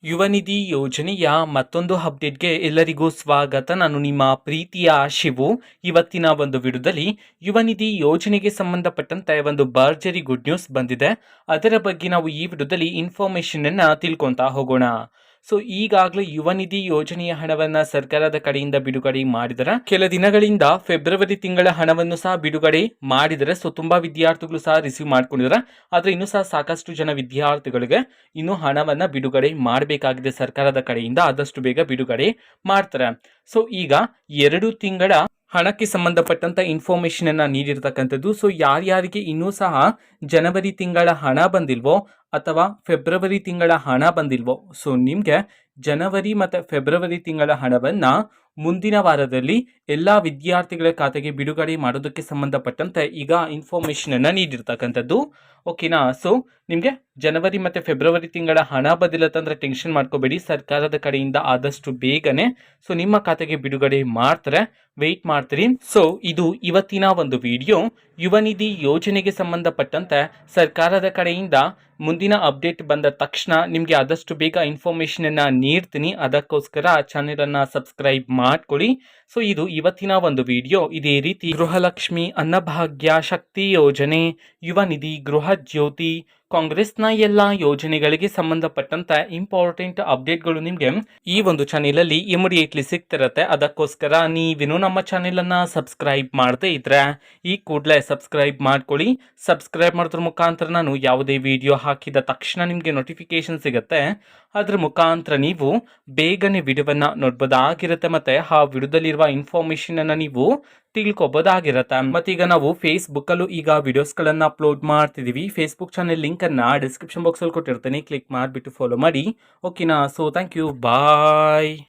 ಯುವ ನಿಧಿ ಯೋಜನೆಯ ಮತ್ತೊಂದು ಅಪ್ಡೇಟ್ಗೆ ಎಲ್ಲರಿಗೂ ಸ್ವಾಗತ. ನಾನು ನಿಮ್ಮ ಪ್ರೀತಿಯ ಶಿವು. ಇವತ್ತಿನ ಒಂದು ವಿಡಿಯೋದಲ್ಲಿ ಯುವ ನಿಧಿ ಯೋಜನೆಗೆ ಸಂಬಂಧಪಟ್ಟಂತೆ ಒಂದು ಭರ್ಜರಿ ಗುಡ್ ನ್ಯೂಸ್ ಬಂದಿದೆ. ಅದರ ಬಗ್ಗೆ ನಾವು ಈ ವಿಡಿಯೋದಲ್ಲಿ ಇನ್ಫಾರ್ಮೇಶನ್ ಅನ್ನ ತಿಳ್ಕೊಂತಾ ಹೋಗೋಣ. ಸೊ ಈಗಾಗಲೇ ಯುವ ನಿಧಿ ಯೋಜನೆಯ ಹಣವನ್ನ ಸರ್ಕಾರದ ಕಡೆಯಿಂದ ಬಿಡುಗಡೆ ಮಾಡಿದರೆ, ಕೆಲ ದಿನಗಳಿಂದ ಫೆಬ್ರವರಿ ತಿಂಗಳ ಹಣವನ್ನು ಸಹ ಬಿಡುಗಡೆ ಮಾಡಿದರೆ. ಸೊ ತುಂಬಾ ವಿದ್ಯಾರ್ಥಿಗಳು ಸಹ ರಿಸೀವ್ ಮಾಡ್ಕೊಂಡಿದ್ದಾರೆ. ಆದ್ರೆ ಇನ್ನೂ ಸಹ ಸಾಕಷ್ಟು ಜನ ವಿದ್ಯಾರ್ಥಿಗಳಿಗೆ ಇನ್ನು ಹಣವನ್ನ ಬಿಡುಗಡೆ ಮಾಡಬೇಕಾಗಿದೆ ಸರ್ಕಾರದ ಕಡೆಯಿಂದ. ಆದಷ್ಟು ಬೇಗ ಬಿಡುಗಡೆ ಮಾಡ್ತಾರೆ. ಸೊ ಈಗ 2 ತಿಂಗಳ ಹಣಕ್ಕೆ ಸಂಬಂಧಪಟ್ಟಂತ ಇನ್ಫಾರ್ಮೇಶನ್ ಅನ್ನ ನೀಡಿರ್ತಕ್ಕಂಥದ್ದು. ಸೊ ಯಾರ್ಯಾರಿಗೆ ಇನ್ನೂ ಸಹ ಜನವರಿ ತಿಂಗಳ ಹಣ ಬಂದಿಲ್ವೋ ಅಥವಾ ಫೆಬ್ರವರಿ ತಿಂಗಳ ಹಣ ಬಂದಿಲ್ವೋ, ಸೊ ನಿಮ್ಗೆ ಜನವರಿ ಮತ್ತು ಫೆಬ್ರವರಿ ತಿಂಗಳ ಹಣವನ್ನ ಮುಂದಿನ ವಾರದಲ್ಲಿ ಎಲ್ಲಾ ವಿದ್ಯಾರ್ಥಿಗಳ ಖಾತೆಗೆ ಬಿಡುಗಡೆ ಮಾಡೋದಕ್ಕೆ ಸಂಬಂಧಪಟ್ಟಂತೆ ಈಗ ಇನ್ಫಾರ್ಮೇಶನ್ ಅನ್ನ ನೀಡಿರ್ತಕ್ಕಂಥದ್ದು. ಓಕೆನಾ. ಸೊ ನಿಮಗೆ ಜನವರಿ ಮತ್ತು ಫೆಬ್ರವರಿ ತಿಂಗಳ ಹಣ ಬಂದಿಲ್ಲತ್ತಂದ್ರೆ ಟೆನ್ಷನ್ ಮಾಡ್ಕೋಬೇಡಿ. ಸರ್ಕಾರದ ಕಡೆಯಿಂದ ಆದಷ್ಟು ಬೇಗನೆ ಸೊ ನಿಮ್ಮ ಖಾತೆಗೆ ಬಿಡುಗಡೆ ಮಾಡ್ತಾರೆ. ವೆಯ್ಟ್ ಮಾಡ್ತೀರಿ. ಸೊ ಇದು ಇವತ್ತಿನ ಒಂದು ವಿಡಿಯೋ. ಯುವ ನಿಧಿ ಯೋಜನೆಗೆ ಸಂಬಂಧಪಟ್ಟಂತೆ ಸರ್ಕಾರದ ಕಡೆಯಿಂದ ಮುಂದಿನ ಅಪ್ಡೇಟ್ ಬಂದ ತಕ್ಷಣ ನಿಮಗೆ ಆದಷ್ಟು ಬೇಗ ಇನ್ಫಾರ್ಮೇಶನ್ ಅನ್ನ ನೀಡ್ತೀನಿ. ಅದಕ್ಕೋಸ್ಕರ ಚಾನೆಲ್ ಅನ್ನ ಸಬ್ಸ್ಕ್ರೈಬ್ ಮಾಡ್ಕೊಳ್ಳಿ. ಸೊ ಇದು ಇವತ್ತಿನ ಒಂದು ವಿಡಿಯೋ. ಇದೇ ರೀತಿ ಗೃಹಲಕ್ಷ್ಮಿ, ಅನ್ನಭಾಗ್ಯ, ಶಕ್ತಿ ಯೋಜನೆ, ಯುವ ನಿಧಿ, ಗೃಹ ಜ್ಯೋತಿ, ಕಾಂಗ್ರೆಸ್ನ ಎಲ್ಲ ಯೋಜನೆಗಳಿಗೆ ಸಂಬಂಧಪಟ್ಟಂತ ಇಂಪಾರ್ಟೆಂಟ್ ಅಪ್ಡೇಟ್ಗಳು ನಿಮಗೆ ಈ ಒಂದು ಚಾನೆಲ್ ಅಲ್ಲಿ ಇಮಿಡಿಯೇಟ್ಲಿ ಸಿಗ್ತಿರತ್ತೆ. ಅದಕ್ಕೋಸ್ಕರ ನೀವೇನು ನಮ್ಮ ಚಾನೆಲ್ ಅನ್ನ ಸಬ್ಸ್ಕ್ರೈಬ್ ಮಾಡದೇ ಇದ್ರೆ ಈ ಕೂಡಲೇ ಸಬ್ಸ್ಕ್ರೈಬ್ ಮಾಡ್ಕೊಳ್ಳಿ. ಸಬ್ಸ್ಕ್ರೈಬ್ ಮಾಡೋದ್ರ ಮುಖಾಂತರ ನಾನು ಯಾವುದೇ ವಿಡಿಯೋ ಹಾಕಿದ ತಕ್ಷಣ ನಿಮಗೆ ನೋಟಿಫಿಕೇಶನ್ ಸಿಗುತ್ತೆ. ಅದ್ರ ಮುಖಾಂತರ ನೀವು ಬೇಗನೆ ವಿಡಿಯೋವನ್ನ ನೋಡ್ಬೋದಾಗಿರುತ್ತೆ. ಮತ್ತೆ ಆ ವಿಡಿಯೋದಲ್ಲಿರುವ ಇನ್ಫಾರ್ಮೇಶನ್ ಅನ್ನ ನೀವು ತಿಳ್ಕೊಬೋದಾಗಿರುತ್ತೆ. ಮತ್ತೀಗ ನಾವು ಫೇಸ್ಬುಕ್ ಅಲ್ಲೂ ಈಗ ವಿಡಿಯೋಸ್ ಗಳನ್ನ ಅಪ್ಲೋಡ್ ಮಾಡ್ತಿದೀವಿ. ಫೇಸ್ಬುಕ್ ಚಾನೆಲ್ ಲಿಂಕ್ ಅನ್ನ ಡಿಸ್ಕ್ರಿಪ್ಷನ್ ಬಾಕ್ಸ್ ಅಲ್ಲಿ ಕೊಟ್ಟಿರ್ತೇನೆ. ಕ್ಲಿಕ್ ಮಾಡಿಬಿಟ್ಟು ಫಾಲೋ ಮಾಡಿ. ಓಕೆನಾ. So thank you. ಬಾಯ್.